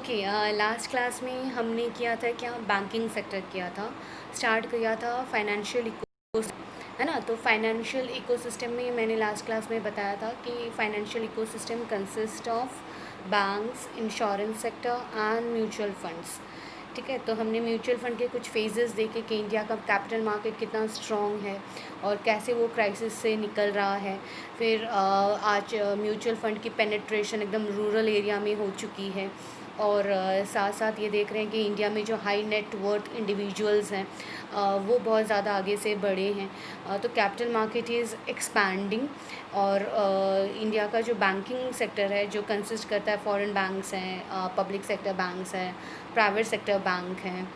Okay, last class में हमने किया था क्या, बैंकिंग सेक्टर किया था, स्टार्ट किया था फाइनेंशियल इको, है ना। तो फाइनेंशियल इकोसिस्टम में मैंने लास्ट क्लास में बताया था कि financial ecosystem consist of banks, insurance sector and mutual funds. ठीक है, तो हमने म्यूचुअल फंड के कुछ फेजेस देखे कि इंडिया का कैपिटल मार्केट कितना स्ट्रॉन्ग है और कैसे वो क्राइसिस से निकल रहा है। फिर आज म्यूचुअल फंड की पेनिट्रेशन एकदम रूरल एरिया में हो चुकी है। और साथ साथ ये देख रहे हैं कि इंडिया में जो हाई नेट वर्थ इंडिविजुअल्स हैं वो बहुत ज़्यादा आगे से बढ़े हैं। तो कैपिटल मार्केट इज़ एक्सपैंडिंग। और इंडिया का जो बैंकिंग सेक्टर है, जो कंसिस्ट करता है फॉरेन बैंक्स हैं, पब्लिक सेक्टर बैंक्स हैं, प्राइवेट सेक्टर बैंक हैं,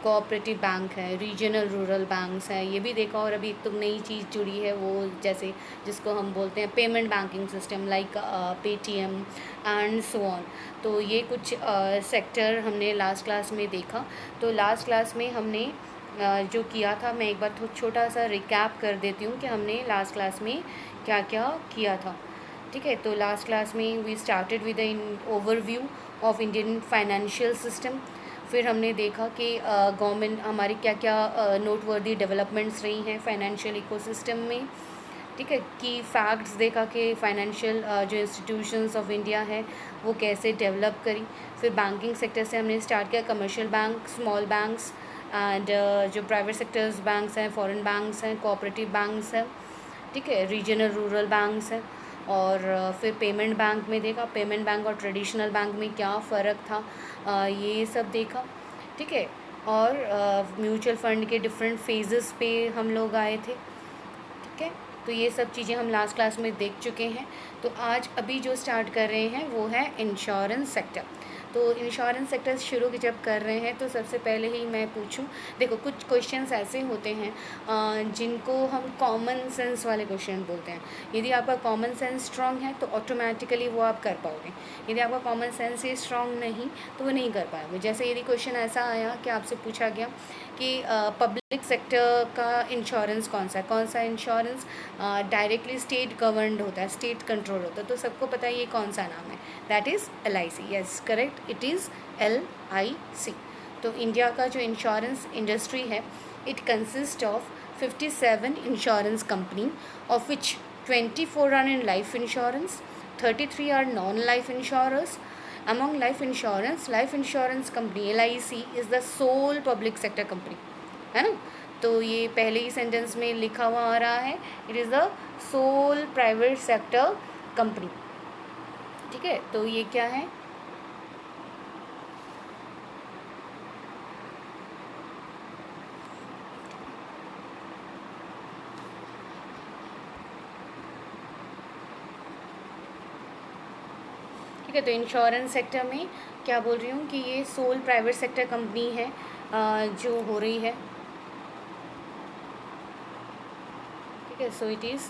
कोऑपरेटिव बैंक है, रीजनल रूरल बैंक्स हैं, ये भी देखा। और अभी एक तो नई चीज़ जुड़ी है वो, जैसे जिसको हम बोलते हैं payment banking system, like Paytm and so on. तो ये कुछ सेक्टर हमने लास्ट क्लास में देखा। तो लास्ट क्लास में हमने जो किया था, मैं एक बार छोटा सा रिकैप कर देती हूँ कि हमने लास्ट क्लास में क्या क्या किया था। ठीक है, तो लास्ट क्लास में we started with the overview of Indian financial system. फिर हमने देखा कि गवर्नमेंट हमारी क्या क्या नोटवर्दी डेवलपमेंट्स रही हैं फाइनेंशियल इकोसिस्टम में। ठीक है, की फैक्ट्स देखा कि फाइनेंशियल जो इंस्टीट्यूशंस ऑफ इंडिया है वो कैसे डेवलप करी। फिर बैंकिंग सेक्टर से हमने स्टार्ट किया, commercial bank, small banks and जो प्राइवेट सेक्टर्स बैंक्स हैं, फॉरेन बैंक्स हैं, कोऑपरेटिव बैंक्स हैं, ठीक है, रीजनल रूरल बैंक्स हैं। और फिर पेमेंट बैंक में देखा, पेमेंट बैंक और ट्रेडिशनल बैंक में क्या फ़र्क था, ये सब देखा। ठीक है, और म्यूचुअल फ़ंड के डिफरेंट फेजेस पे हम लोग आए थे। ठीक है, तो ये सब चीज़ें हम लास्ट क्लास में देख चुके हैं। तो आज अभी जो स्टार्ट कर रहे हैं वो है इंश्योरेंस सेक्टर। तो इंश्योरेंस सेक्टर शुरू जब कर रहे हैं तो सबसे पहले ही मैं पूछूं, देखो कुछ क्वेश्चंस ऐसे होते हैं जिनको हम कॉमन सेंस वाले क्वेश्चन बोलते हैं। यदि आपका कॉमन सेंस स्ट्रांग है तो ऑटोमेटिकली वो आप कर पाओगे। यदि आपका कॉमन सेंस ही स्ट्रांग नहीं तो वो नहीं कर पाओगे। जैसे यदि क्वेश्चन ऐसा आया कि आपसे पूछा गया कि पब्लिक सेक्टर का इंश्योरेंस कौन सा इंश्योरेंस डायरेक्टली स्टेट गवर्नड होता है, स्टेट कंट्रोल होता है, तो सबको पता है ये कौन सा नाम है, that is LIC। Yes correct, it is LIC। तो इंडिया का जो इंश्योरेंस इंडस्ट्री है, it consist of 57 insurance company, of which 24 are in life insurance, 33 are non life insurers. Among life insurance company LIC is the sole public sector company, है ना। तो ये पहले ही sentence में लिखा हुआ आ रहा है, it is the sole private sector company. ठीक है, तो ये क्या है, ठीक है। तो इंश्योरेंस सेक्टर में क्या बोल रही हूँ कि ये सोल प्राइवेट सेक्टर कंपनी है जो हो रही है। ठीक है, so it is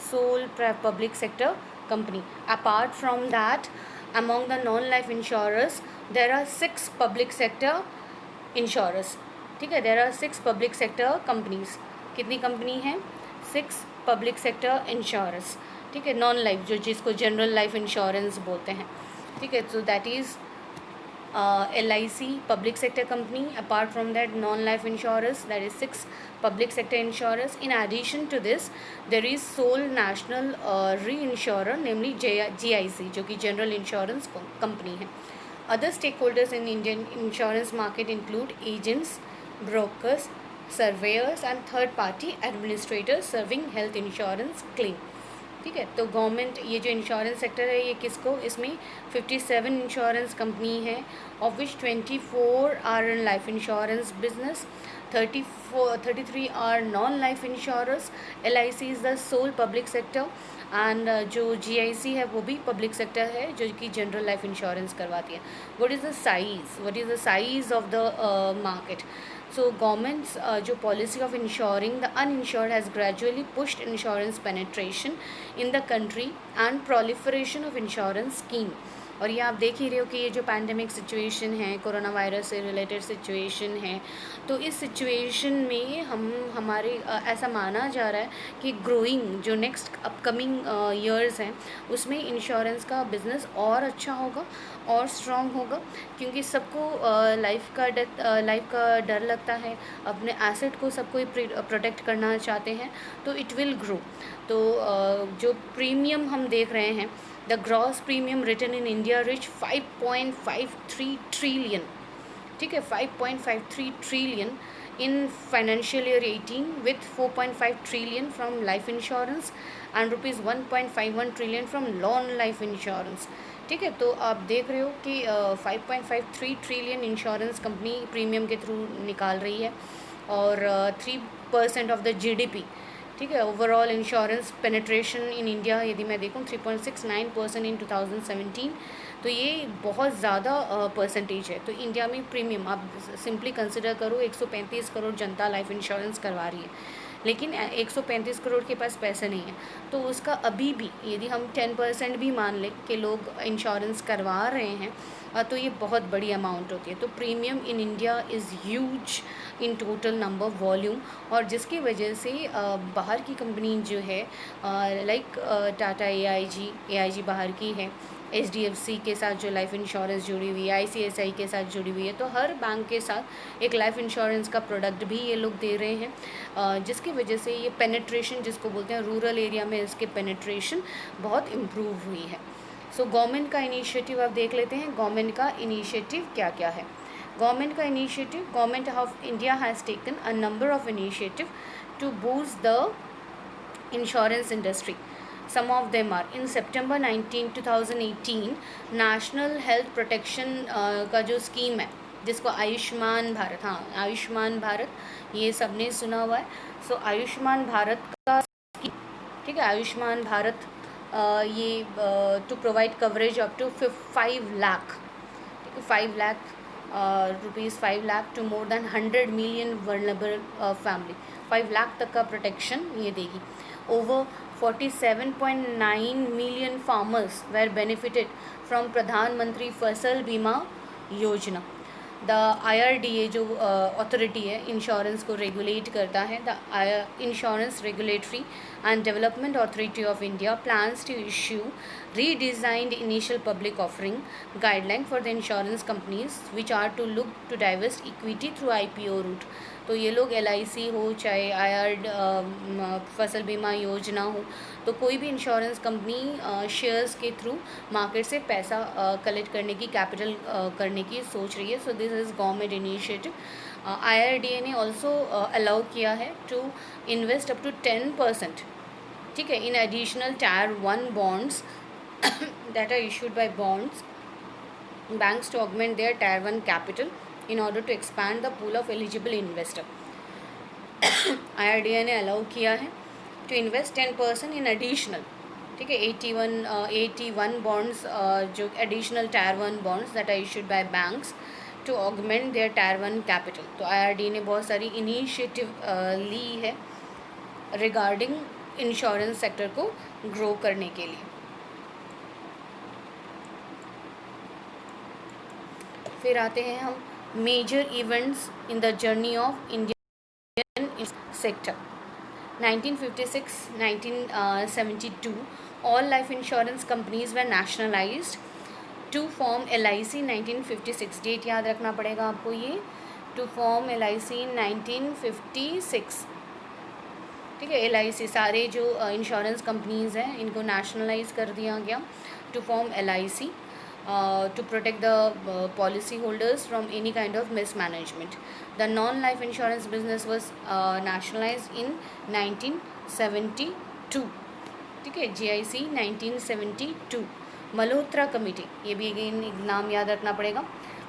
sole public sector company. Apart from that, among the non-life insurers, there are 6 public sector insurers. ठीक है, there are 6 public sector companies. कितनी कंपनी हैं, 6 public sector insurers. ठीक है, नॉन लाइफ जो जिसको जनरल लाइफ इंश्योरेंस बोलते हैं। ठीक है, so that is LIC public sector company. Apart from that, non-life insurers, that is 6 public sector insurers. In addition to this, there is sole national reinsurer, namely GIC, जो कि general insurance company है. Other stakeholders in Indian insurance market include agents, brokers, surveyors and third party administrators serving health insurance claim. ठीक है, तो government ये जो insurance sector है ये किसको, इसमें 57 इंश्योरेंस कंपनी है, of which 24 are in life insurance business, 33 are non life insurance. LIC is the sole public sector and जो GIC है वो भी पब्लिक सेक्टर है जो कि जनरल लाइफ इंश्योरेंस करवाती है। What is the size of the market? So government's जो policy of ensuring the uninsured has gradually pushed insurance penetration in the country and proliferation of insurance scheme. और ये आप देख ही रहे हो कि ये जो पैंडेमिक सिचुएशन है, कोरोना वायरस से रिलेटेड सिचुएशन है, तो इस सिचुएशन में हमारे ऐसा माना जा रहा है कि ग्रोइंग जो नेक्स्ट अपकमिंग ईयर्स हैं उसमें इंश्योरेंस का बिज़नेस और अच्छा होगा और स्ट्रॉन्ग होगा, क्योंकि सबको लाइफ का डर लगता है, अपने एसेट को सबको प्रोटेक्ट करना चाहते हैं, तो इट विल ग्रो। तो जो प्रीमियम हम देख रहे हैं, the gross premium return in India rich 5.53 trillion, ठीक है, 5.53 trillion in financial year 18 with 4.5 trillion from life insurance and rupees 1.51 trillion from non life insurance. ठीक है, तो आप देख रहे हो कि 5.53 ट्रिलियन इंश्योरेंस कंपनी प्रीमियम के थ्रू निकाल रही है और 3% ऑफ द जीडीपी। ठीक है, overall insurance penetration in India यदि मैं देखूँ 3.69% इन 2017, तो ये बहुत ज़्यादा परसेंटेज है। तो इंडिया में प्रीमियम आप सिंपली कंसिडर करो 135 करोड़ जनता लाइफ इंश्योरेंस करवा रही है, लेकिन 135 करोड़ के पास पैसे नहीं है, तो उसका अभी भी यदि हम 10% भी मान लें कि लोग इंश्योरेंस करवा रहे हैं, तो ये बहुत बड़ी अमाउंट होती है। तो premium in India is huge in total number volume, और जिसकी वजह से बाहर की कंपनी जो है लाइक टाटा एआईजी बाहर की है, एचडीएफसी के साथ जो लाइफ इंश्योरेंस जुड़ी हुई है, आईसीआईसीआई के साथ जुड़ी हुई है, तो हर बैंक के साथ एक लाइफ इंश्योरेंस का प्रोडक्ट भी ये लोग दे रहे हैं, जिसकी वजह से ये पेनिट्रेशन जिसको बोलते हैं रूरल एरिया में, इसके पेनिट्रेशन बहुत इम्प्रूव हुई है। सो गवर्नमेंट का इनिशिएटिव आप देख लेते हैं, गवर्नमेंट का इनिशिएटिव क्या क्या है। गवर्नमेंट का initiative, government of India has taken a number of initiative to boost the insurance industry. Some of them are in September 19, 2018 national health protection का जो स्कीम है जिसको आयुष्मान भारत, हाँ आयुष्मान भारत ये सबने सुना हुआ है। सो आयुष्मान भारत का स्कीम, ठीक है, आयुष्मान भारत ये to provide coverage up to 5 lakh, ठीक है, 5 lakh rupees, 5 lakh to more than 100 million vulnerable family, 5 lakh तक का प्रोटेक्शन ये देगी। Over 47.9 million farmers where benefited from प्रधानमंत्री फसल बीमा योजना। द IRDA जो अथॉरिटी है इंश्योरेंस को रेगुलेट करता है, the insurance regulatory and development authority of India plans to issue redesigned initial public offering guideline for the insurance companies which are to look to divest equity through IPO route। तो ये लोग LIC हो चाहे फसल बीमा योजना हो, तो कोई भी इंश्योरेंस कंपनी शेयर्स के थ्रू मार्केट से पैसा कलेक्ट करने की, कैपिटल करने की सोच रही है। So this is government initiative. IRDA ने ऑल्सो अलाउ किया है टू इन्वेस्ट अप टू 10%, ठीक है, in additional Tier 1 bonds that are issued by bonds banks to augment their Tier 1 capital in order to expand the pool of eligible investor। IRDA ने allow किया है to invest 10% in additional, ठीक है, 81 bonds जो additional Tier 1 bonds that are issued by banks to augment their Tier 1 capital. तो IRDA ने बहुत सारी इनिशिएटिव ली है रिगार्डिंग इंश्योरेंस सेक्टर को ग्रो करने के लिए। फिर आते हैं हम major events in the journey of Indian sector. 1956, 1972 all life insurance companies were nationalised to form LIC। 1956 date याद रखना पड़ेगा आपको, ये टू फॉर्म LIC इन 1956, ठीक है। LIC सारे जो इंश्योरेंस कंपनीज़ हैं इनको नेशनलाइज कर दिया गया to form LIC to protect the policy holders from any kind of mismanagement। The non-life insurance business was nationalized in 1972, ठीक है, GIC 1972। मल्होत्रा कमेटी, ये भी अगेन नाम याद रखना पड़ेगा।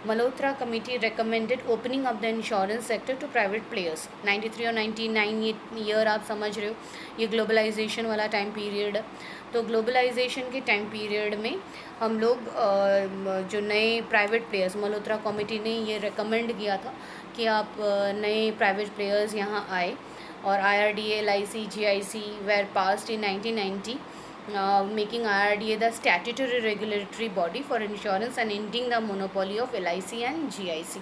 Malhotra committee recommended opening up the insurance sector to private players। 93 और 99 ये ईयर आप समझ रहे हो, ये ग्लोबलाइजेशन वाला टाइम पीरियड है। तो ग्लोबलाइजेशन के टाइम पीरियड में हम लोग जो नए प्राइवेट प्लेयर्स, मल्होत्रा कमेटी ने ये रेकमेंड किया था कि आप नए प्राइवेट प्लेयर्स यहाँ आए, और IRDA, LIC, GIC were passed in 1990 making IRDA the statutory regulatory body for insurance and ending the monopoly of LIC and GIC.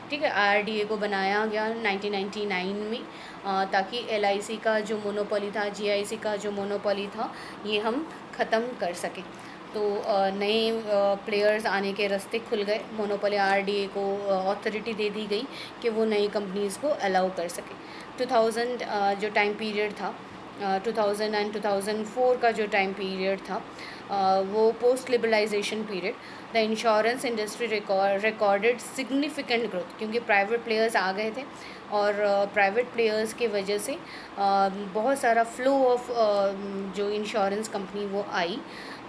ठीक है, IRDA को बनाया गया 1999 में ताकि LIC का जो मोनोपोली था, GIC का जो मोनोपोली था, ये हम ख़त्म कर सकें। तो नए प्लेयर्स आने के रास्ते खुल गए। मोनोपोली IRDA को अथॉरिटी दे दी गई कि वो नई कंपनीज़ को अलाउ कर सके। 2000 जो टाइम पीरियड था, 2000 एंड 2004 का जो टाइम पीरियड था, वो post liberalisation period, the insurance industry recorded significant growth, क्योंकि प्राइवेट प्लेयर्स आ गए थे और प्राइवेट प्लेयर्स की वजह से बहुत सारा फ्लो ऑफ जो इंश्योरेंस कंपनी वो आई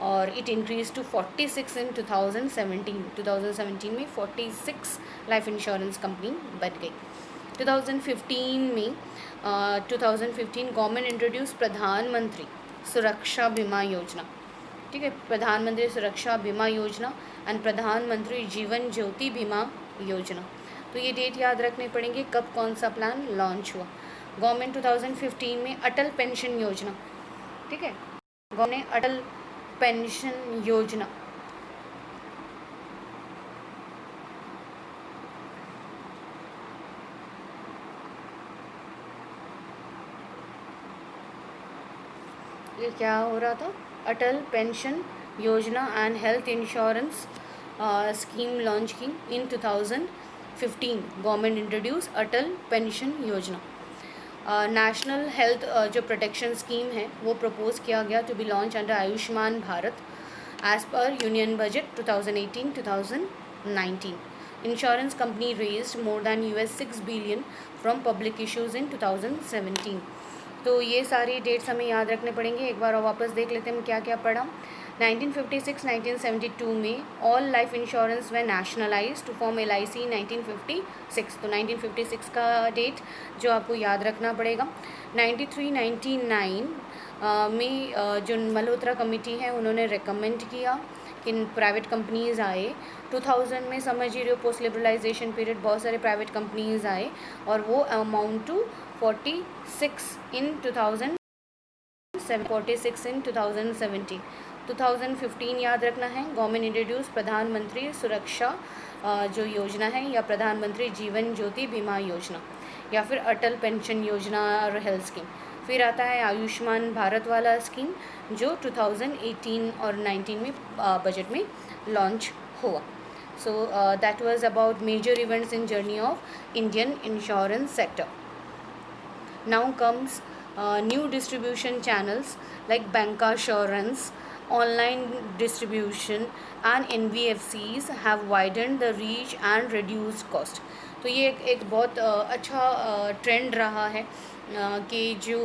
और इट इंक्रीज टू 46 इन 2017 में 46 लाइफ इंश्योरेंस कंपनी बन गई। 2015 में 2015 गवर्नमेंट इंट्रोड्यूस प्रधानमंत्री सुरक्षा बीमा योजना। ठीक है, प्रधानमंत्री सुरक्षा बीमा योजना एंड प्रधानमंत्री जीवन ज्योति बीमा योजना। तो ये डेट याद रखने पड़ेंगे कब कौन सा प्लान लॉन्च हुआ। गवर्नमेंट 2015 में अटल पेंशन योजना, ठीक है, गवर्नमेंट ने अटल पेंशन योजना ये क्या हो रहा था, Atal pension Yojana and health insurance scheme launch की in 2015। Government introduce Atal pension Yojana. National health जो प्रोटेक्शन स्कीम है वो प्रपोज किया गया to be launch under Ayushman Bharat as per union budget 2018-2019। Insurance company raised more than $6 billion from public issues in 2017। तो ये सारी dates हमें याद रखने पड़ेंगे। एक बार और वापस देख लेते हैं हम क्या क्या पढ़ा। 1956-1972 में all life insurance were nationalise to form LIC 1956। तो 1956 का डेट जो आपको याद रखना पड़ेगा। 93-99 में जो मल्होत्रा कमेटी है उन्होंने रिकमेंड किया कि प्राइवेट कंपनीज़ आए। 2000 में समझ ही रहे हो, पोस्ट लिबरलाइजेशन पीरियड, बहुत सारे प्राइवेट कंपनीज़ आए और वो अमाउंट टू 46 इन 2017। 2015 याद रखना है, गवर्नमेंट इंट्रोड्यूस प्रधानमंत्री सुरक्षा जो योजना है या प्रधानमंत्री जीवन ज्योति बीमा योजना या फिर अटल पेंशन योजना और हेल्थ स्कीम। फिर आता है आयुष्मान भारत वाला स्कीम जो 2018 और 19 में बजट में लॉन्च हुआ। So that was about major events in journey of Indian insurance sector. Now comes new distribution channels like bancassurance, online distribution and NBFCs have widened the reach and reduced cost। तो ये एक बहुत अच्छा trend रहा है कि जो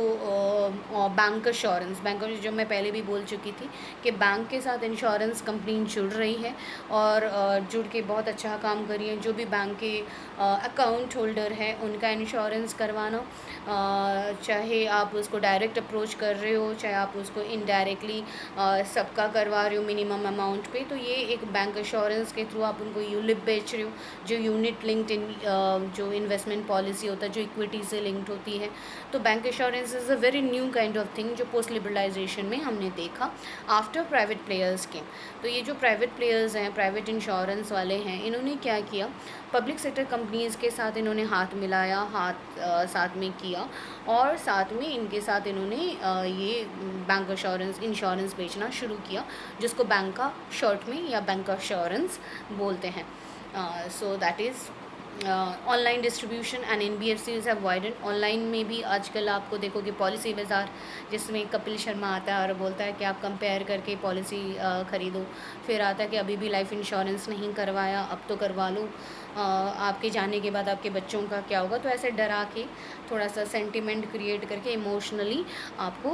bank जो मैं पहले भी बोल चुकी थी कि बैंक के साथ इंश्योरेंस कंपनी जुड़ रही है और जुड़ के बहुत अच्छा काम कर रही है। जो भी बैंक के अकाउंट होल्डर है उनका इंश्योरेंस करवाना, चाहे आप उसको डायरेक्ट अप्रोच कर रहे हो, चाहे आप उसको इनडायरेक्टली सबका करवा रहे हो मिनिमम अमाउंट पे, तो ये एक बैंक इंश्योरेंस के थ्रू आप उनको यूलिप बेच रहे हो, जो यूनिट लिंक्ड जो इन्वेस्टमेंट पॉलिसी होता है जो इक्विटी से लिंक्ड होती है। तो bank insurance is a very new kind of thing जो पोस्ट लिबरलाइजेशन में हमने देखा आफ्टर प्राइवेट प्लेयर्स के। तो ये जो प्राइवेट प्लेयर्स हैं, प्राइवेट इंश्योरेंस वाले हैं, इन्होंने क्या किया, पब्लिक सेक्टर कंपनीज़ के साथ इन्होंने हाथ मिलाया, साथ में किया और साथ में इनके साथ इन्होंने ये बैंक इंश्योरेंस बेचना शुरू किया जिसको बैंक का शॉर्ट में या बैंक इंश्योरेंस बोलते हैं। So that is online distribution and NBFCs have widen. Online में भी आजकल आपको देखोगे पॉलिसी बाज़ार, जिसमें कपिल शर्मा आता है और बोलता है कि आप कंपेयर करके पॉलिसी ख़रीदो। फिर आता है कि अभी भी लाइफ इंश्योरेंस नहीं करवाया, अब तो करवा लो, आपके जाने के बाद आपके बच्चों का क्या होगा। तो ऐसे डरा के थोड़ा सा सेंटिमेंट क्रिएट करके इमोशनली आपको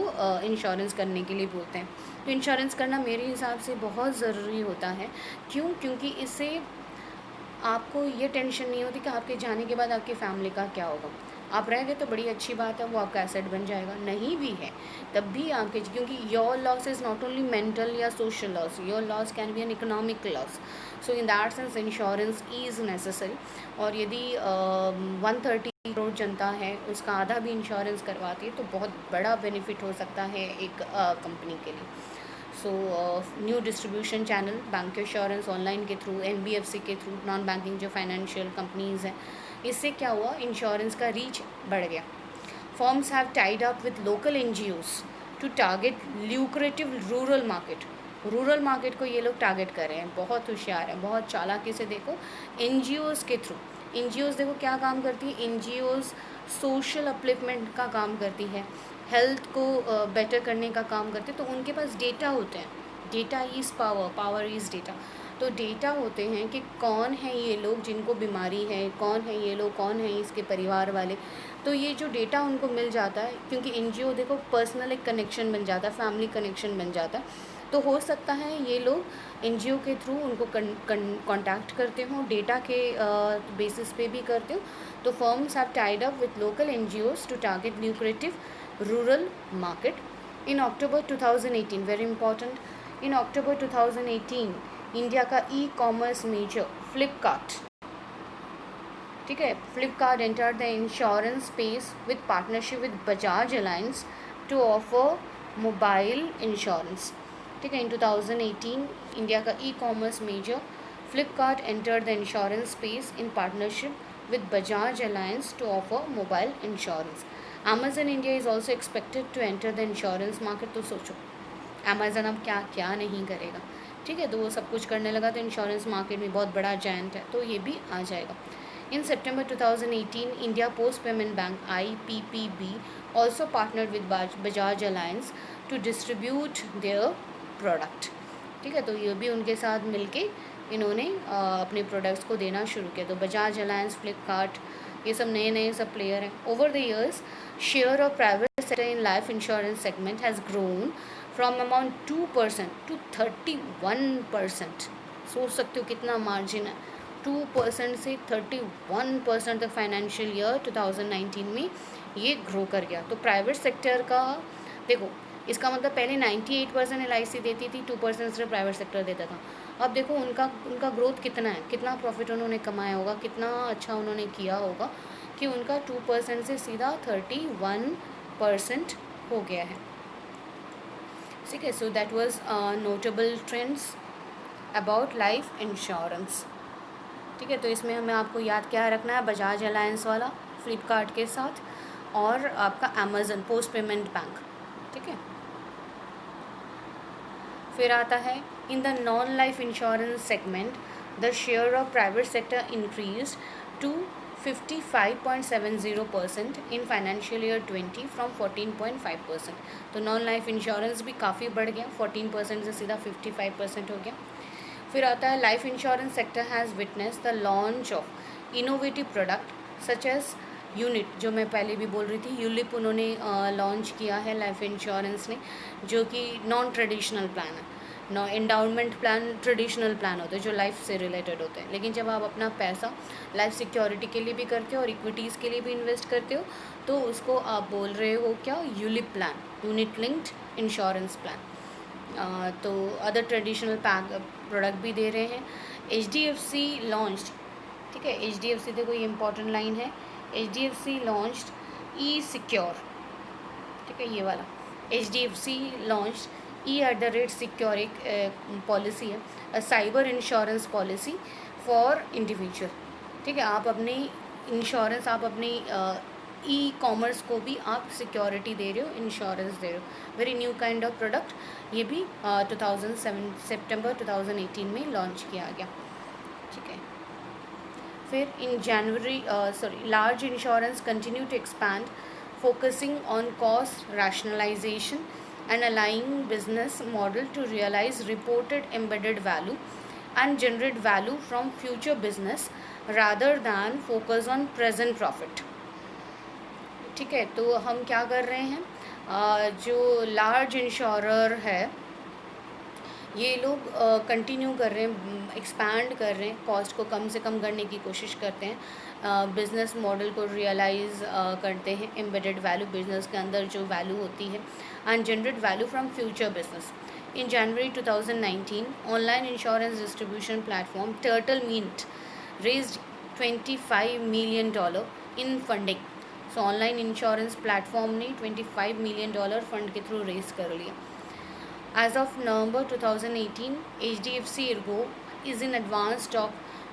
इंश्योरेंस करने के लिए बोलते हैं। तो इंश्योरेंस करना मेरे हिसाब से बहुत ज़रूरी होता है। क्यों? क्योंकि इससे आपको ये टेंशन नहीं होती कि आपके जाने के बाद आपकी फैमिली का क्या होगा। आप रह गए तो बड़ी अच्छी बात है, वो आपका एसेट बन जाएगा। नहीं भी है तब भी आपके, क्योंकि your loss is not only mental या social loss, your loss can be an economic loss. So in that sense insurance is necessary. और यदि 130 करोड़ जनता है उसका आधा भी इंश्योरेंस करवाती है तो बहुत बड़ा बेनिफिट हो सकता है एक कंपनी के लिए। So new distribution channel bank insurance online के थ्रू, NBFC के थ्रू, नॉन बैंकिंग जो फाइनेंशियल कंपनीज़ हैं, इससे क्या हुआ, इंश्योरेंस का रीच बढ़ गया. Firms have tied up with local NGOs to target lucrative rural market. Rural market को ये लोग टारगेट कर रहे हैं, बहुत होशियार हैं, बहुत चालाकी से. देखो NGOs के थ्रू, NGOs देखो क्या काम करती है, NGOs सोशल अपलिफ्टमेंट का काम करती है, हेल्थ को बेटर करने का काम करते हैं. तो उनके पास डेटा होते हैं, data is power, power is data. तो डेटा होते हैं कि कौन है ये लोग जिनको बीमारी है, कौन है ये लोग, कौन है इसके परिवार वाले. तो ये जो डेटा उनको मिल जाता है, क्योंकि NGO देखो पर्सनल एक कनेक्शन बन जाता है, फैमिली कनेक्शन बन जाता है. तो हो सकता है ये लोग NGO के थ्रू उनको कॉन्टैक्ट करते हों, डेटा के बेसिस पे भी करते हो. तो firms have tied up with local NGOs to target lucrative rural market. In October 2018, very important, in October 2018 India का ई-कॉमर्स मेजर फ्लिपकार्ट, ठीक है, Flipkart enter the insurance space with partnership with Bajaj Alliance to offer mobile insurance. ठीक है, in 2018 India का e-commerce major Flipkart enter the insurance space in partnership with Bajaj Alliance to offer mobile insurance. Amazon India is also expected to enter the insurance market. तो सोचो Amazon अब क्या क्या नहीं करेगा. ठीक है, तो वो सब कुछ करने लगा, तो इंश्योरेंस मार्केट में बहुत बड़ा जायंट है, तो ये भी आ जाएगा. In September 2018, India Post Payment Bank (IPPB) also partnered with Bajaj Alliance to distribute their product. ठीक है, तो ये भी उनके साथ मिलके इन्होंने अपने प्रोडक्ट्स को देना शुरू किया. तो बजाज अलायंस, फ्लिपकार्ट, ये सब नए नए सब प्लेयर हैं. Over the years share of private sector in life insurance segment has grown from amount 2% to 31%. सोच सकते हो कितना मार्जिन है. 2% से 31% तक फाइनेंशियल ईयर 2019 में ये ग्रो कर गया. तो प्राइवेट सेक्टर का देखो, इसका मतलब पहले 98% LIC देती थी, 2% सिर्फ प्राइवेट सेक्टर देता था. अब देखो उनका ग्रोथ कितना है, कितना प्रॉफिट उन्होंने कमाया होगा, कितना अच्छा उन्होंने किया होगा कि उनका 2% से सीधा 31% हो गया है. ठीक है, सो that was notable trends about life insurance. ठीक है, तो इसमें हमें आपको याद क्या रखना है, बजाज अलायंस वाला फ्लिपकार्ट के साथ, और आपका अमेज़न पोस्ट पेमेंट बैंक. ठीक है, फिर आता है in the non life insurance segment the share of private sector increase to 55.70% in financial year 20 from 14.5%. तो नॉन लाइफ इंश्योरेंस भी काफ़ी बढ़ गया, 14% से सीधा 55% हो गया. फिर आता है life insurance sector has witness the launch of innovative product such as unit, जो मैं पहले भी बोल रही थी, यूलिप उन्होंने लॉन्च किया है लाइफ इंश्योरेंस ने, जो कि नॉन ट्रेडिशनल प्लान है. एंडाउमेंट प्लान ट्रेडिशनल प्लान होते हैं जो लाइफ से रिलेटेड होते हैं, लेकिन जब आप अपना पैसा लाइफ सिक्योरिटी के लिए भी करते हो और इक्विटीज़ के लिए भी इन्वेस्ट करते हो, तो उसको आप बोल रहे हो क्या, ULIP plan, unit linked insurance plan. तो अदर ट्रेडिशनल प्रोडक्ट भी दे रहे हैं. HDFC लॉन्च्ड, ठीक है, HDFC देखो ये इंपॉर्टेंट लाइन है, HDFC लॉन्च्ड E-Secure. ठीक है, ये वाला HDFC लॉन्च्ड E@Secure एक पॉलिसी है, cyber insurance policy for individual. ठीक है, आप अपनी इंश्योरेंस, आप अपनी ई-कॉमर्स को भी आप सिक्योरिटी दे रहे हो, इंश्योरेंस दे रहे हो. Very new kind of product. ये भी 2007 सितंबर 2018 में लॉन्च किया गया. ठीक है, फिर in January large insurance continue to expand focusing on cost rationalisation and aligning business model to realize reported embedded value and generate value from future business rather than focus on present profit. ठीक है, तो हम क्या कर रहे हैं, जो large insurer है ये लोग कंटिन्यू कर रहे हैं, एक्सपैंड कर रहे हैं, कॉस्ट को कम से कम करने की कोशिश करते हैं, बिज़नेस मॉडल को रियलाइज़ करते हैं, एम्बेडेड वैल्यू, बिज़नेस के अंदर जो वैल्यू होती है, and generate value from future business. In January 2019 online insurance distribution platform Turtlemint raised $25 million in funding. Online insurance platform ने $25 million फंड के थ्रू रेज कर लिया. As of November 2018, HDFC Ergo is in advanced talk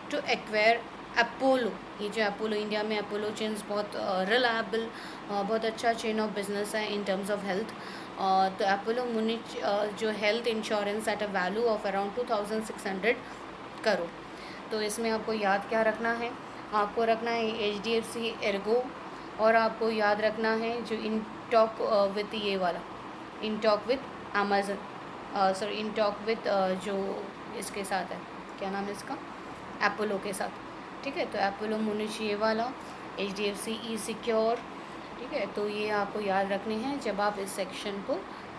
to acquire Apollo. ये जो Apollo India में Apollo chains बहुत reliable बहुत अच्छा चेन ऑफ बिजनेस है इन टर्म्स ऑफ हेल्थ. तो अपोलो मुनिच जो health insurance at a value of around 2600 crore. तो इसमें आपको याद क्या रखना है? आपको रखना है HDFC एर्गो, और आपको याद रखना है जो इन टॉक विथ ये वाला इन talk with Amazon, sorry in talk with जो इसके साथ है, क्या नाम है इसका, अपोलो के साथ. ठीक है, तो अपोलो मुनिश ये वाला, HDFC ई सिक्योर. ठीक है, तो ये आपको याद रखने हैं जब आप इस सेक्शन को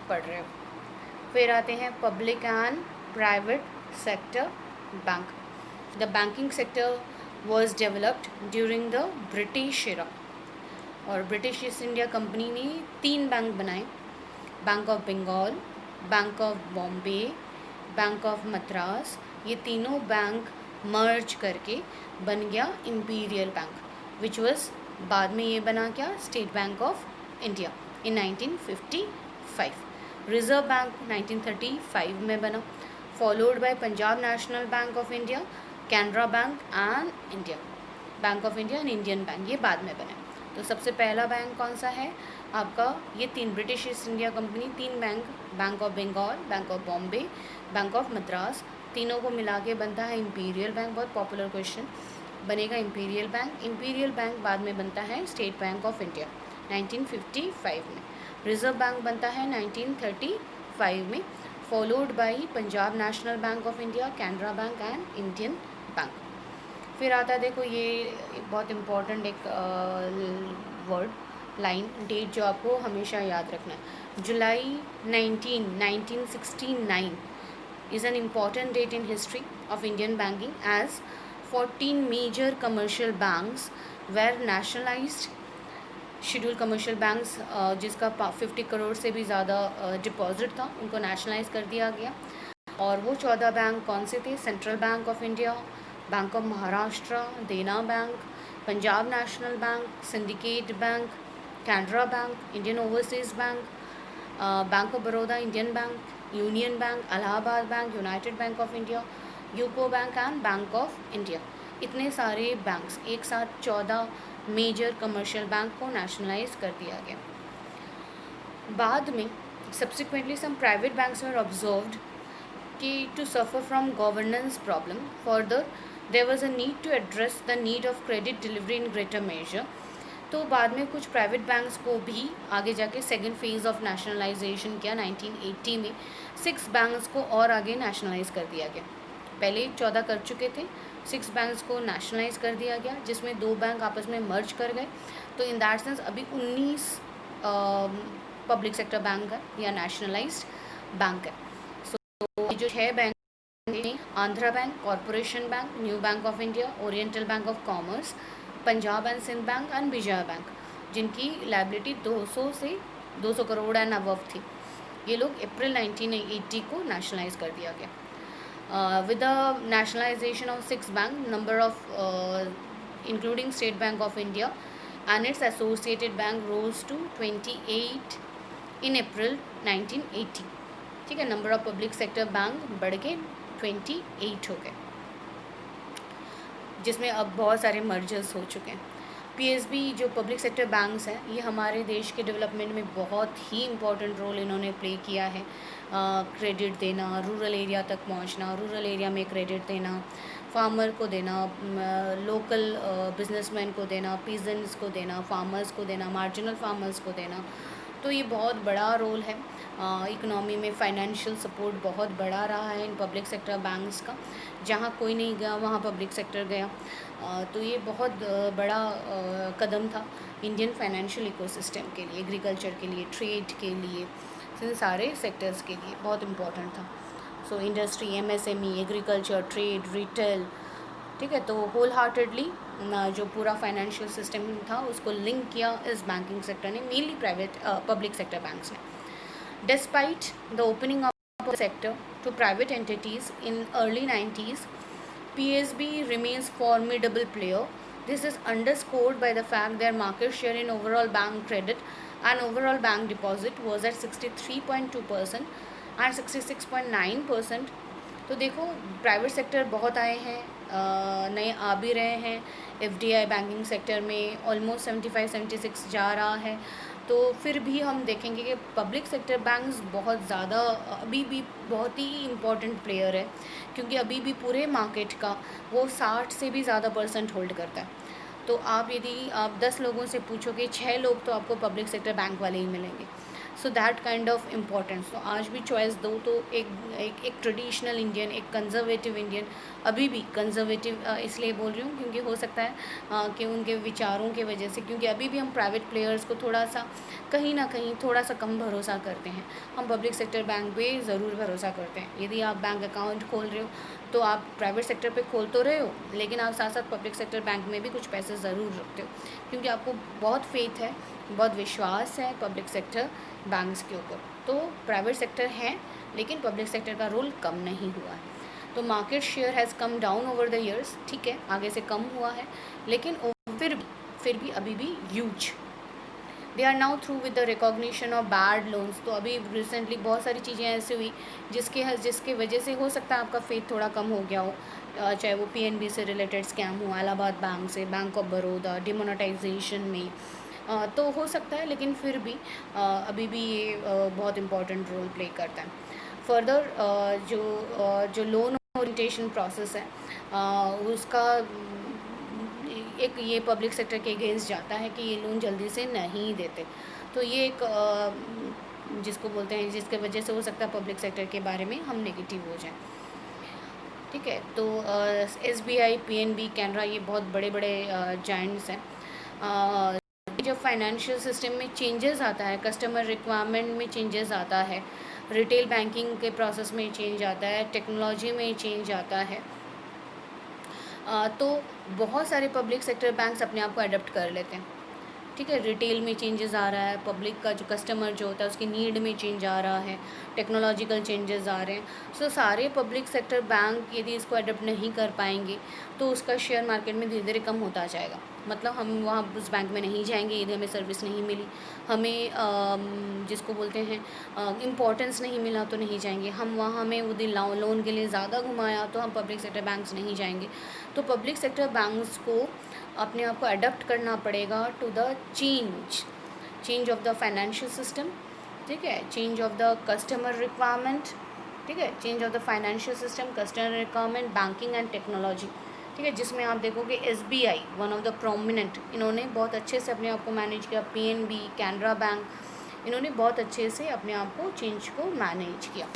पढ़ रहे हो. फिर आते हैं public and private sector bank. The banking sector was developed during the British era. और ब्रिटिश ईस्ट इंडिया कंपनी ने 3 बैंक बनाए: bank of Bengal, bank of Bombay, bank of Madras. ये तीनों बैंक मर्ज करके बन गया इंपीरियल बैंक, विच वॉज बाद में ये बना क्या, state bank of India in 1955. Reserve bank 1935 में बना, followed by Punjab national bank of India, Canara bank and India bank of India and Indian bank, ये बाद में बने. तो सबसे पहला बैंक कौन सा है आपका, ये 3 British East India Company 3 bank, bank of Bengal, bank of Bombay, bank of Madras, तीनों को मिला के बनता है इंपीरियल बैंक. बहुत पॉपुलर क्वेश्चन बनेगा इंपीरियल बैंक. इंपीरियल बैंक बाद में बनता है स्टेट बैंक ऑफ इंडिया 1955 में. रिजर्व बैंक बनता है 1935 में, followed by Punjab national bank of India, Canara bank and Indian bank. फिर आता है, देखो ये बहुत इम्पॉर्टेंट एक वर्ड लाइन डेट जो आपको हमेशा याद रखना है. जुलाई 1969 is an important date in history of Indian banking, as 14 major commercial banks were nationalized. Schedule commercial banks जिसका 50 करोड़ से भी ज़्यादा डिपॉजिट था, उनको नेशनलाइज कर दिया गया. और वो 14 बैंक कौन से थे? Central bank of India, bank of Maharashtra, Dena bank, Punjab national bank, syndicate bank, Canara bank, Indian overseas bank, bank of Baroda, Indian bank, union bank, Allahabad bank, united bank of India, UCO bank and bank of India. इतने सारे banks एक साथ 14 major commercial bank को nationalise कर दिया गया. बाद में subsequently some private banks were observed कि to suffer from governance problem. Further there was a need to address the need of credit delivery in greater measure. तो बाद में कुछ प्राइवेट बैंक्स को भी आगे जाके सेकेंड फेज़ ऑफ नेशनलाइजेशन किया 1980 में. 6 बैंक्स को और आगे नेशनलाइज कर दिया गया. पहले 14 कर चुके थे, 6 बैंक्स को नेशनलाइज कर दिया गया, जिसमें 2 बैंक आपस में मर्ज कर गए. तो इन दैट सेंस अभी 19 पब्लिक सेक्टर बैंक है या नेशनलाइज्ड बैंक है. सो जो 6 बैंक हैं, Andhra bank, corporation bank, new bank of India, oriental bank of commerce, Punjab and Sindh bank and Vijaya bank, जिनकी लाइबिलिटी 200 करोड़ एंड अबव थी. ये लोग अप्रैल 1980 को नेशनलाइज कर दिया गया. With the nationalization of 6 bank, number of including State Bank of India and its associated bank rose to 28 in April 1980. ठीक है, number of public sector bank बढ़ के 28 हो गए, जिसमें अब बहुत सारे मर्जर्स हो चुके हैं. PSB जो पब्लिक सेक्टर बैंक्स हैं, ये हमारे देश के डेवलपमेंट में बहुत ही इम्पोर्टेंट रोल इन्होंने प्ले किया है. क्रेडिट देना, रूरल एरिया तक पहुंचना, रूरल एरिया में क्रेडिट देना, फार्मर को देना, लोकल बिजनेसमैन को देना, पीजन्स को देना, फार्मर्स को देना, मार्जिनल फार्मर्स को देना. तो ये बहुत बड़ा रोल है. इकोनॉमी में फाइनेंशियल सपोर्ट बहुत बड़ा रहा है इन पब्लिक सेक्टर बैंक्स का. जहाँ कोई नहीं गया वहाँ पब्लिक सेक्टर गया. तो ये बहुत बड़ा कदम था इंडियन फाइनेंशियल इकोसिस्टम के लिए, एग्रीकल्चर के लिए, ट्रेड के लिए, इन सारे सेक्टर्स के लिए बहुत इम्पोर्टेंट था. So industry, MSME, agriculture, trade, retail. ठीक है, तो होल हार्टेडली जो पूरा फाइनेंशियल सिस्टम था उसको लिंक किया इस बैंकिंग सेक्टर ने, mainly private public sector banks ने. Despite the opening of sector to private entities in early 90s, PSB remains formidable player. This is underscored by the fact their market share in overall bank credit and overall bank deposit was at 63.2% and 66.9%। तो देखो private sector बहुत आए हैं, नए आ भी रहे हैं। FDI banking sector में ऑलमोस्ट 75-76 जा रहा है। तो फिर भी हम देखेंगे कि पब्लिक सेक्टर बैंक्स बहुत ज़्यादा अभी भी बहुत ही इम्पोर्टेंट प्लेयर है, क्योंकि अभी भी पूरे मार्केट का वो 60 से भी ज़्यादा % होल्ड करता है। तो आप यदि आप 10 लोगों से पूछोगे 6 लोग तो आपको पब्लिक सेक्टर बैंक वाले ही मिलेंगे। So that kind of importance. तो आज भी चॉइस दो तो एक ट्रेडिशनल इंडियन, एक कंजर्वेटिव इंडियन, अभी भी कंजर्वेटिव इसलिए बोल रही हूँ क्योंकि हो सकता है कि उनके विचारों के वजह से, क्योंकि अभी भी हम प्राइवेट प्लेयर्स को थोड़ा सा कहीं ना कहीं थोड़ा सा कम भरोसा करते हैं। हम पब्लिक सेक्टर बैंक पे ज़रूर भरोसा करते हैं। यदि आप बैंक अकाउंट खोल रहे हो तो आप प्राइवेट सेक्टर पे खोल तो रहे हो, लेकिन आप साथ साथ पब्लिक सेक्टर बैंक में भी कुछ पैसे ज़रूर रखते हो, क्योंकि आपको बहुत फेथ है, बहुत विश्वास है पब्लिक सेक्टर बैंक्स के ऊपर। तो प्राइवेट सेक्टर है, लेकिन पब्लिक सेक्टर का रोल कम नहीं हुआ है। तो market share has come down over the years, ठीक है, आगे से कम हुआ है, लेकिन फिर भी अभी भी huge. They are now through with the recognition of bad loans. तो अभी रिसेंटली बहुत सारी चीज़ें ऐसी हुई जिसके वजह से हो सकता है आपका फेथ थोड़ा कम हो गया हो, चाहे वो पीएनबी से रिलेटेड स्कैम हो, इलाहाबाद बैंक से, बैंक ऑफ बड़ौदा, डिमोनेटाइजेशन में, तो हो सकता है, लेकिन फिर भी अभी भी ये बहुत इम्पॉर्टेंट रोल प्ले करता है। फर्दर जो लोन ओरिएंटेशन प्रोसेस है उसका एक ये पब्लिक सेक्टर के अगेंस्ट जाता है कि ये लोन जल्दी से नहीं देते। तो ये एक जिसको बोलते हैं, जिसके वजह से हो सकता है पब्लिक सेक्टर के बारे में हम नेगेटिव हो जाएं, ठीक है। तो एसबीआई, पीएनबी, कैनरा, ये बहुत बड़े बड़े जायंट्स हैं। जब फाइनेंशियल सिस्टम में चेंजेस आता है, कस्टमर रिक्वायरमेंट में चेंजेस आता है, रिटेल बैंकिंग के प्रोसेस में चेंज आता है, टेक्नोलॉजी में चेंज आता है, तो बहुत सारे पब्लिक सेक्टर बैंक्स अपने आप को अडेप्ट कर लेते हैं, ठीक है। रिटेल में चेंजेस आ रहा है, पब्लिक का जो कस्टमर जो होता है उसकी नीड में चेंज आ रहा है, टेक्नोलॉजिकल चेंजेस आ रहे हैं। सो सारे पब्लिक सेक्टर बैंक यदि इसको अडेप्ट नहीं कर पाएंगे तो उसका शेयर मार्केट में धीरे धीरे कम होता जाएगा। मतलब हम वहाँ उस बैंक में नहीं जाएंगे यदि हमें सर्विस नहीं मिली, हमें जिसको बोलते हैं इम्पोर्टेंस नहीं मिला तो नहीं जाएंगे हम वहाँ, हमें यदि लोन के लिए ज़्यादा घुमाया तो हम पब्लिक सेक्टर बैंक्स नहीं जाएंगे। तो पब्लिक सेक्टर बैंक्स को अपने आप को अडॉप्ट करना पड़ेगा to the change of the financial system, ठीक है, change of the customer requirement, ठीक है, change of the financial system, customer requirement, banking and technology, ठीक है, जिसमें आप देखोगे SBI one of the prominent, इन्होंने बहुत अच्छे से अपने आप को मैनेज किया, पीएनबी, कैनरा बैंक, इन्होंने बहुत अच्छे से अपने आप को चेंज को मैनेज किया।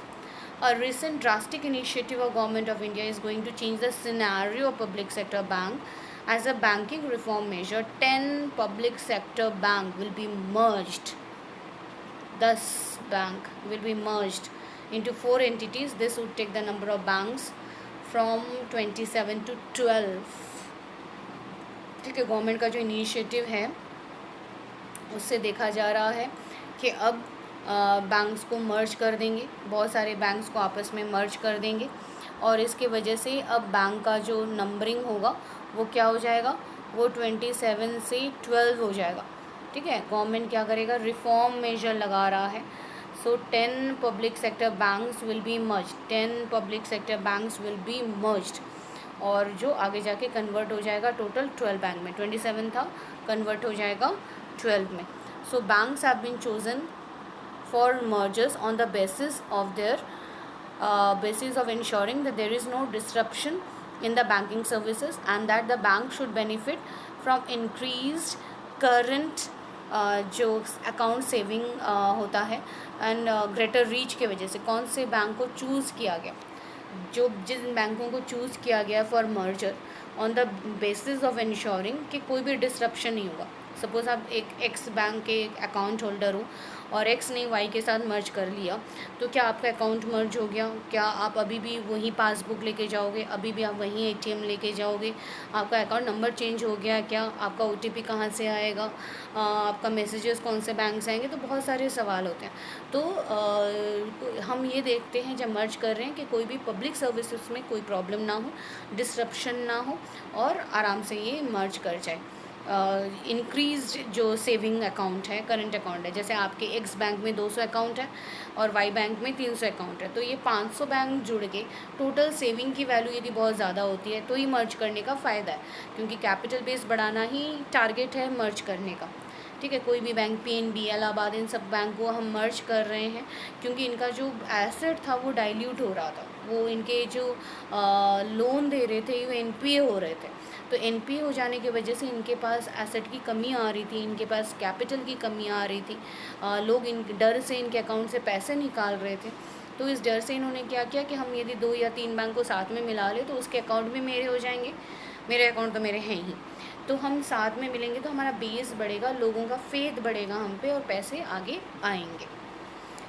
A recent drastic initiative of Government of India is going to change the scenario of public sector bank. As a banking reform measure, 10 public sector bank will be merged. 10 bank will be merged into 4 entities. This would take the number of banks from 27 to 12. ठीक है, government का जो initiative है उससे देखा जा रहा है कि अब बैंक्स को मर्ज कर देंगे, बहुत सारे बैंक्स को आपस में मर्ज कर देंगे, और इसके वजह से अब बैंक का जो नंबरिंग होगा वो क्या हो जाएगा, वो 27 से 12 हो जाएगा, ठीक है। गवर्नमेंट क्या करेगा, रिफॉर्म मेजर लगा रहा है। सो 10 public sector banks will be merge, 10 public sector banks will be merged, और जो आगे जाके कन्वर्ट हो जाएगा टोटल 12 बैंक में, 27 था कन्वर्ट हो जाएगा 12 में। So banks have been chosen for mergers on the basis of ensuring that there is no disruption in the banking services and that the bank should benefit from increased current जो account saving होता है and greater reach के वजह से। कौन से bank को choose किया गया, जिन बैंकों को चूज़ किया गया for merger on the basis of ensuring कि कोई भी डिसरप्शन नहीं होगा। सपोज़ आप एक एक्स बैंक के अकाउंट होल्डर हो और एक्स ने वाई के साथ मर्ज कर लिया, तो क्या आपका अकाउंट मर्ज हो गया, क्या आप अभी भी वही पासबुक लेके जाओगे, अभी भी आप वही एटीएम लेके जाओगे, आपका अकाउंट नंबर चेंज हो गया क्या, आपका ओटीपी कहाँ से आएगा, आपका मैसेजेस कौन से बैंक से आएंगे, तो बहुत सारे सवाल होते हैं। तो हम ये देखते हैं जब मर्ज कर रहे हैं कि कोई भी पब्लिक सर्विसेज में कोई प्रॉब्लम ना हो, डिसरप्शन ना हो और आराम से ये मर्ज कर जाए। इंक्रीज्ड जो सेविंग अकाउंट है, करंट अकाउंट है, जैसे आपके एक्स बैंक में 200 अकाउंट है और वाई बैंक में 300 अकाउंट है, तो ये 500 बैंक जुड़ के टोटल सेविंग की वैल्यू यदि बहुत ज़्यादा होती है तो ही मर्ज करने का फ़ायदा है, क्योंकि कैपिटल बेस बढ़ाना ही टारगेट है मर्ज करने का। ठीक है, कोई भी बैंक, पीएनबी, इलाहाबाद, इन सब बैंक को हम मर्ज कर रहे हैं क्योंकि इनका जो एसेट था वो डाइल्यूट हो रहा था, वो इनके जो लोन दे रहे थे वो एनपीए हो रहे थे, तो एनपीए हो जाने की वजह से इनके पास एसेट की कमी आ रही थी, इनके पास कैपिटल की कमी आ रही थी, लोग इन डर से इनके अकाउंट से पैसे निकाल रहे थे। तो इस डर से इन्होंने क्या किया कि हम यदि 2 या 3 बैंक को साथ में मिला लें तो उसके अकाउंट भी मेरे हो जाएंगे, मेरे अकाउंट तो मेरे हैं ही, तो हम साथ में मिलेंगे तो हमारा बेस बढ़ेगा, लोगों का फेथ बढ़ेगा हम पे और पैसे आगे आएंगे।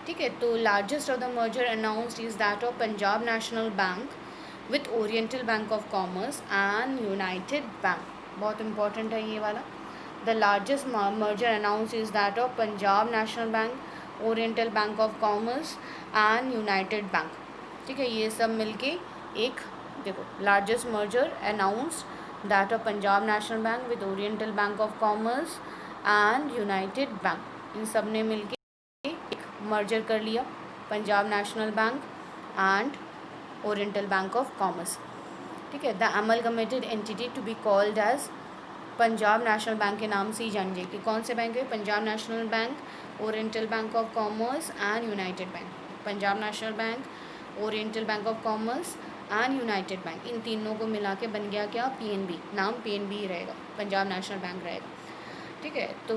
ठीक है, तो largest of the merger announced is that of Punjab national bank with oriental bank of commerce and united bank. बहुत इंपॉर्टेंट है ये वाला। The largest merger announce is that of Punjab national bank, oriental bank of commerce and united bank. ठीक है, ये सब मिलके एक, देखो, largest merger announced that of Punjab national bank with oriental bank of commerce and united bank, इन सब ने मिलके मर्जर कर लिया, Punjab national bank and oriental bank of commerce. ठीक है, the amalgamated entity to be called as Punjab national bank के नाम से ही जानी जाएगी। कौन से बैंक है? Punjab national bank, oriental bank of commerce and united bank. Punjab national bank, oriental bank of commerce and united bank, इन तीनों को मिला के बन गया क्या? पीएनबी। नाम पीएनबी ही रहेगा, पंजाब नेशनल बैंक रहेगा। ठीक है, तो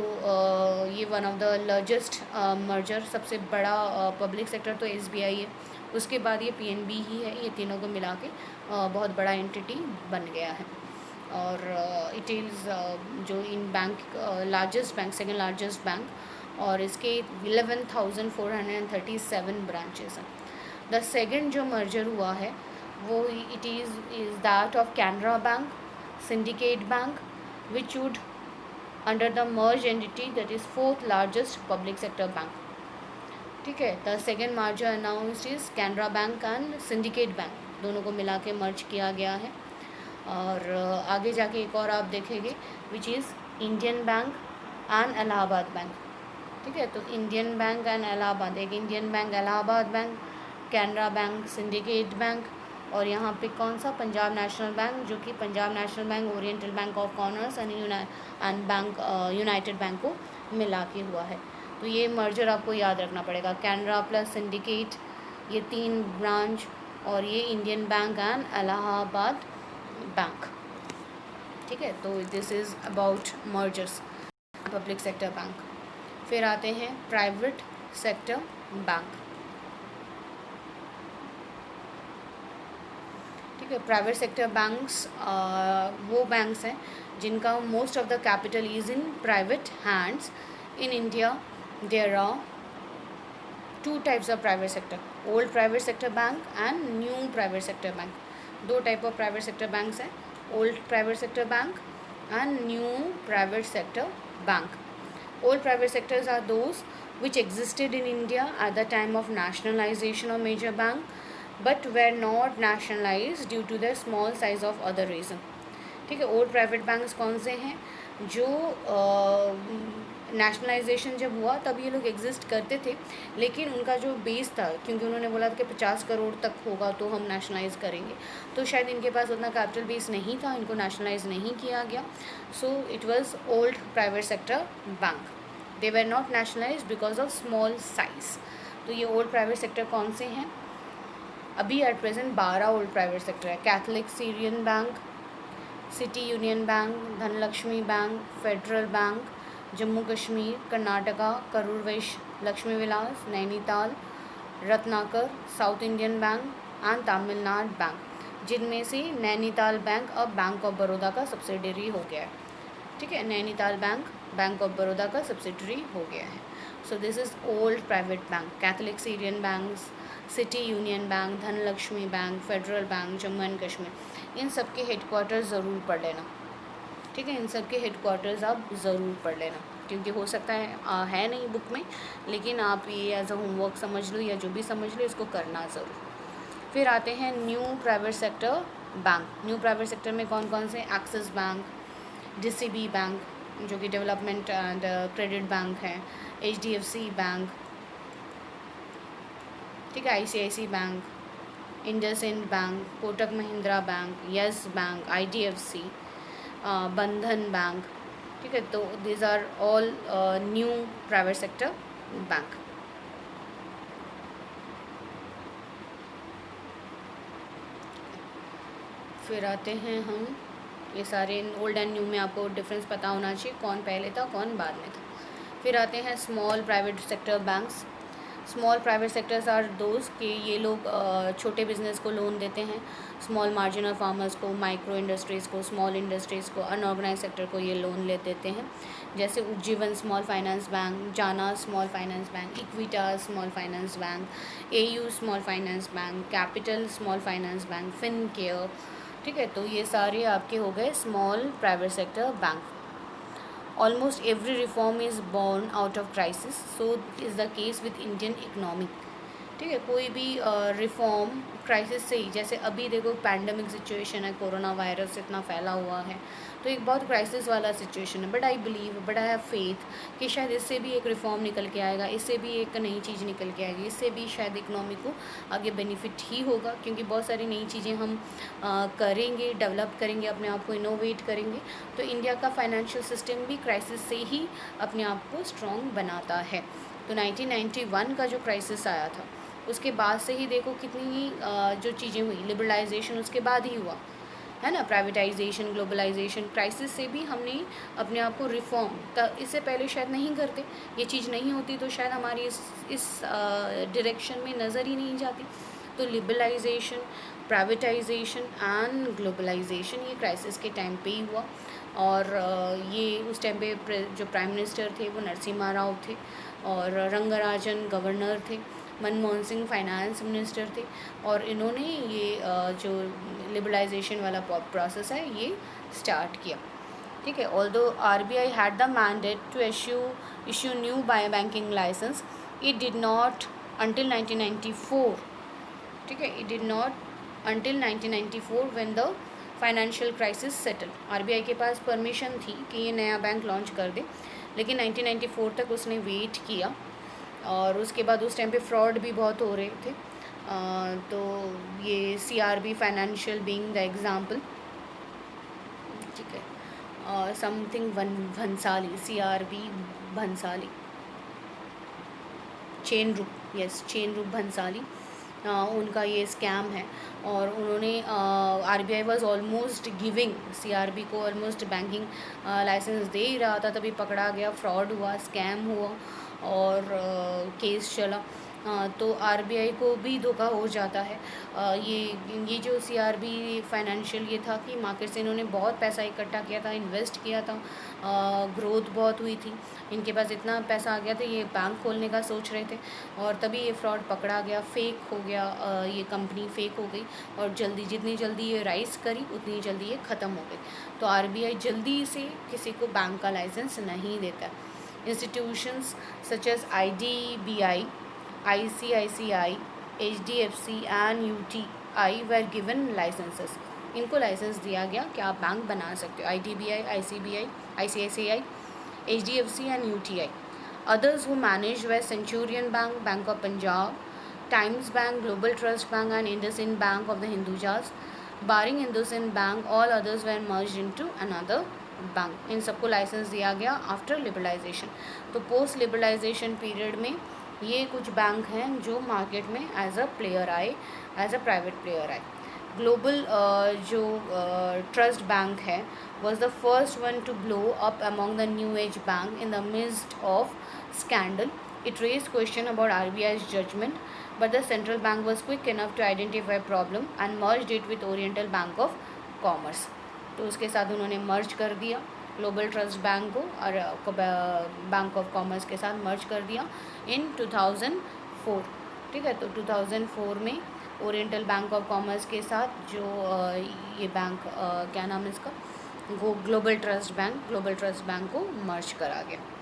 ये one of the largest merger, सबसे बड़ा पब्लिक सेक्टर तो एसबीआई है, उसके बाद ये पीएनबी ही है, ये तीनों को मिला के बहुत बड़ा एंटिटी बन गया है। और इट इज़ जो इन bank largest bank, second largest bank, और इसके 11,437 ब्रांचेस हैं। द सेकेंड जो मर्जर हुआ है वो it is that of Canara bank, syndicate bank, which would under the merged entity that is fourth largest public sector bank. ठीक है, the second merger announced is Canara bank and syndicate bank, दोनों को मिला के मर्ज किया गया है। और आगे जाके एक और आप देखेंगे which is Indian bank and Allahabad bank. ठीक है, तो इंडियन बैंक एंड इलाहाबाद, एक Indian bank, Allahabad bank, Canara bank, syndicate bank, और यहाँ पे कौन सा? पंजाब नेशनल बैंक, जो कि Punjab national bank, oriental bank of commerce and bank united bank को मिला के हुआ है। तो ये मर्जर आपको याद रखना पड़ेगा, कैनरा प्लस सिंडिकेट, ये 3 ब्रांच, और ये Indian bank and Allahabad bank. ठीक है, तो this is about mergers, public sector bank. फिर आते हैं प्राइवेट सेक्टर बैंक। ठीक है, प्राइवेट सेक्टर बैंक्स वो बैंक्स हैं जिनका most of the capital is in private hands. In India there are 2 types of private sector, old private sector bank and new private sector bank. 2 type of private sector banks हैं, old private sector bank and new private sector bank. Old private sectors are those which existed in India at the time of nationalization of major bank but were not nationalized due to their small size of other reason. ठीक है, old private banks कौन से हैं? जो nationalisation जब हुआ तब ये लोग एग्जिस्ट करते थे, लेकिन उनका जो बेस था, क्योंकि उन्होंने बोला था कि 50 करोड़ तक होगा तो हम नेशनलाइज करेंगे, तो शायद इनके पास उतना कैपिटल बेस नहीं था, इनको नेशनलाइज नहीं किया गया। So it was old private sector bank, they were not nationalise because of small size. तो ये ओल्ड प्राइवेट सेक्टर कौन से हैं? अभी at present 12 old private sector है। Catholic Syrian bank, city union bank, Dhanlaxmi bank, federal bank, Jammu Kashmir, Karnataka, Karur Vysya, Lakshmi Vilas, Nainital, Ratnakar, south Indian bank and Tamil Nadu bank, जिनमें से Nainital bank अब बैंक ऑफ बड़ौदा का सब्सिडरी हो गया है। ठीक है, Nainital bank bank of Baroda का सब्सिडरी हो गया है। So this is old private bank, Catholic Syrian bank, city union bank, Dhanlaxmi bank, federal bank, Jammu and Kashmir. इन सब के हेडक्वार्टर्स ज़रूर पढ़ लेना। ठीक है, इन सब के हेडक्वार्टर्स आप ज़रूर पढ़ लेना, क्योंकि हो सकता है नहीं बुक में, लेकिन आप ये एज अ होमवर्क समझ लो या जो भी समझ लो, इसको करना ज़रूर। फिर आते हैं new private sector bank. New private sector में कौन कौन से? एक्सिस बैंक, DCB बैंक जो कि डेवलपमेंट एंड क्रेडिट बैंक है, HDFC बैंक, ठीक है, ICICI bank, IndusInd bank, Kotak Mahindra bank, yes bank, IDFC, Bandhan bank, ठीक है। तो these are all new private sector bank. फिर आते हैं हम, ये सारे ओल्ड एंड न्यू में आपको डिफरेंस पता होना चाहिए, कौन पहले था कौन बाद में था। फिर आते हैं small private sector banks. Small private sectors are दोस्त कि ये लोग छोटे बिजनेस को लोन देते हैं, स्मॉल मार्जिनल फार्मर्स को, माइक्रो इंडस्ट्रीज़ को, स्मॉल इंडस्ट्रीज़ को, अनऑर्गेनाइज सेक्टर को ये लोन ले देते हैं। जैसे उज्जीवन स्मॉल फाइनेंस बैंक, जाना small finance bank, Equitas small finance bank, AU small finance bank, capital small finance bank, Fincare, ठीक है। तो ये सारे आपके हो गए small private sector bank. Almost every reform is born out of crisis, so is the case with Indian economy, ठीक है। कोई भी रिफॉर्म क्राइसिस से ही, जैसे अभी देखो पैंडमिक सिचुएशन है, कोरोना वायरस इतना फैला हुआ है, तो एक बहुत क्राइसिस वाला सिचुएशन है। But I believe, but I have faith कि शायद इससे भी एक रिफॉर्म निकल के आएगा, इससे भी एक नई चीज़ निकल के आएगी, इससे भी शायद इकनॉमी को आगे बेनिफिट ही होगा, क्योंकि बहुत सारी नई चीज़ें हम करेंगे, डेवलप करेंगे, अपने आप को इनोवेट करेंगे। तो इंडिया का फाइनेंशियल सिस्टम भी क्राइसिस से ही अपने आप को स्ट्रॉन्ग बनाता है। तो 1991 का जो क्राइसिस आया था, उसके बाद से ही देखो कितनी ही जो चीज़ें हुई, लिबरलाइजेशन उसके बाद ही हुआ है ना, प्राइवेटाइजेशन, ग्लोबलाइजेशन, क्राइसिस से भी हमने अपने आप को रिफॉर्म, इससे पहले शायद नहीं करते, ये चीज़ नहीं होती तो शायद हमारी इस डायरेक्शन में नज़र ही नहीं जाती। तो लिबरलाइजेशन, प्राइवेटाइजेशन एंड ग्लोबलाइजेशन ये क्राइसिस के टाइम पे ही हुआ। और ये उस टाइम पे जो प्राइम मिनिस्टर थे वो नरसिम्हा राव थे, और रंगराजन गवर्नर थे, मनमोहन सिंह फाइनेंस मिनिस्टर थे, और इन्होंने ये जो लिबरलाइजेशन वाला प्रोसेस है ये स्टार्ट किया, ठीक है। Although RBI had the mandate to issue new banking license, it did not until 1994, ठीक है, it did not until 1994 when the financial crisis settle. RBI के पास परमिशन थी कि ये नया बैंक लॉन्च कर दे, लेकिन 1994 तक उसने वेट किया, और उसके बाद उस टाइम पे फ्रॉड भी बहुत हो रहे थे। तो ये CRB financial being the example, ठीक है, something Bhansali, CRB Bhansali, chain रूप भंसाली, उनका ये स्कैम है। और उन्होंने RBI was almost giving CRB को ऑलमोस्ट बैंकिंग लाइसेंस दे ही रहा था, तभी पकड़ा गया, फ्रॉड हुआ, स्कैम हुआ, और केस चला। तो RBI को भी धोखा हो जाता है। ये जो CRB फाइनेंशियल ये था कि मार्केट से इन्होंने बहुत पैसा इकट्ठा किया था, इन्वेस्ट किया था, ग्रोथ बहुत हुई थी, इनके पास इतना पैसा आ गया था, ये बैंक खोलने का सोच रहे थे, और तभी ये फ्रॉड पकड़ा गया, फेक हो गया, ये कंपनी फेक हो गई, और जितनी जल्दी ये राइज करी उतनी जल्दी ये ख़त्म हो गई। तो RBI जल्दी से किसी को बैंक का लाइसेंस नहीं देता। Institutions such as IDBI, ICICI, HDFC and UTI were given licenses, इनको लाइसेंस दिया गया कि आप बैंक बना सकते हो, IDBI, ICBI, ICICI, HDFC and UTI. Others who managed were Centurion Bank, Bank of Punjab, Times Bank, Global Trust Bank and IndusInd Bank of the Hindujas. Barring IndusInd Bank, all others were merged into another bank. इन सबको licence दिया गया after liberalisation. तो post liberalisation period में ये कुछ बैंक हैं जो मार्केट में एज अ प्लेयर आए, एज अ प्राइवेट प्लेयर आए। ग्लोबल जो ट्रस्ट बैंक है was the first one to blow up among the new age bank in the midst of scandal. It raised question about RBI's judgment, but the central bank was quick enough to identify problem and merged it with Oriental Bank of Commerce. तो उसके साथ उन्होंने मर्ज कर दिया global trust bank को, और bank of commerce के साथ मर्ज कर दिया इन 2004, ठीक है। तो 2004 में ओरिएंटल बैंक ऑफ कॉमर्स के साथ जो ये बैंक क्या नाम है इसका, ग्लोबल ट्रस्ट बैंक को मर्ज करा गया।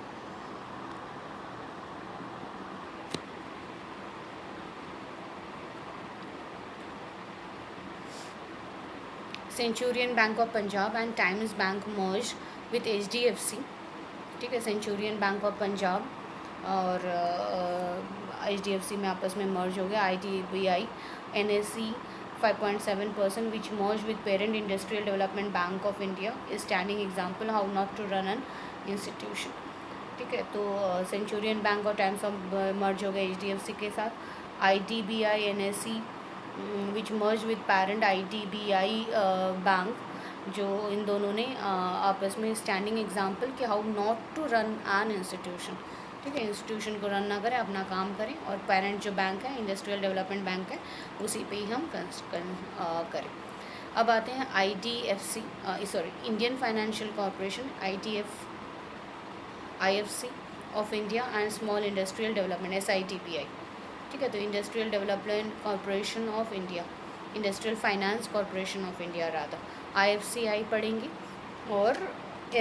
Centurion Bank of Punjab and Times Bank merged with HDFC, ठीक है, सेंचुरियन बैंक ऑफ पंजाब और HDFC में आपस में मर्ज हो गया। IDBI NSE 5.7% which merged with parent Industrial Development Bank of India is standing example how not to run an institution, ठीक है। तो सेंचुरियन बैंक और टाइम्स ऑफ मर्ज हो गए HDFC के साथ। IDBI NSE which merge with parent IDBI bank, जो इन दोनों ने आपस में स्टैंडिंग एग्जाम्पल कि how not to run an institution, ठीक है, इंस्टीट्यूशन को रन ना करें, अपना काम करें, और पेरेंट जो बैंक है इंडस्ट्रियल डेवलपमेंट बैंक है उसी पे ही हम करें। अब आते हैं Indian financial corporation IFC of India and small industrial development SIDPI, ठीक है। तो industrial development corporation of India, industrial finance corporation of India Radha, IFCI पढ़ेंगे और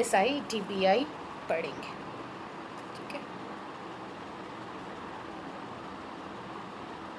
SIDPI पढ़ेंगे।